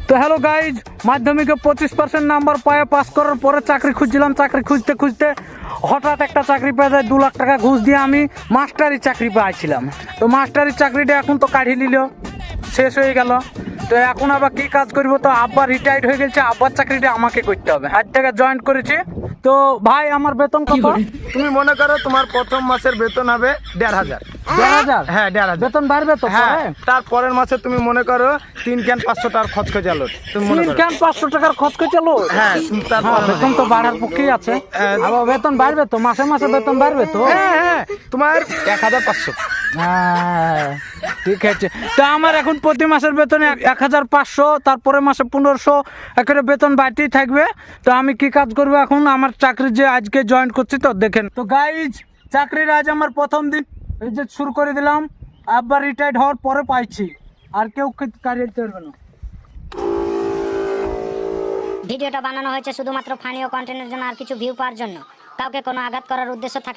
তো hello guys, মাধ্যমিকে 25% number পায়ে পাস করার পরে চাকরি খুঁজছিলাম। চাকরি খুঁজতে খুঁজতে হঠাৎ একটা চাকরি পেয়ে যায়। 2 লাখ টাকা ঘুষ দিয়ে আমি মাস্টারি চাকরি পেয়েছিলাম। তো মাস্টারি চাকরিটা এখন তো কাঢ়ি নিল, শেষ হয়ে গেল। তো এখন আবার কি কাজ করব? তো আব্বা রিটায়ার্ড হয়ে গেছে, আব্বার চাকরিটা আমাকে করতে হবে। আজ থেকে জয়েন করেছি। তো ভাই আমার বেতন কত? তুমি মনে করো তোমার প্রথম মাসের বেতন হবে 1,500। 1,500? হ্যাঁ 1,500 বেতন বাড়বে তো? হ্যাঁ, তার পরের মাসে তুমি মনে করো 3 ক্যান 500 টাকার খরচ করে চালো তুমি মনে করো। 500 টাকার খরচ করে চলো। হ্যাঁ তারপর বেতন তো বাড়ার পক্ষেই আছে। আবার বেতন বাড়বে তো, মাসে মাসে বেতন বাড়বে তো? হ্যাঁ তোমার 1,500। হ্যাঁ, ঠিক আছে। তা আমার এখন প্রতি মাসের বেতন 1,500, তারপরে মাসে 1500 একেবারে বেতন বাড়তেই থাকবে। তো আমি কি কাজ করবো এখন? আমার চাকরি যে আজকে জয়েন করছি, তো দেখেন। তো গাইজ, চাকরির আজ আমার প্রথম দিন, এই যে শুরু করে দিলাম। আবার রিটায়ার্ড হওয়ার পরে পাইছি, আর কেউ কাজ করতে পারবে না। ভিডিওটা বানানো হয়েছে শুধুমাত্র ফানি ও কন্টেন্টের জন্য, আর কিছু ভিউ পাওয়ার জন্য। কাউকে কোনো আঘাত করার উদ্দেশ্য থাকে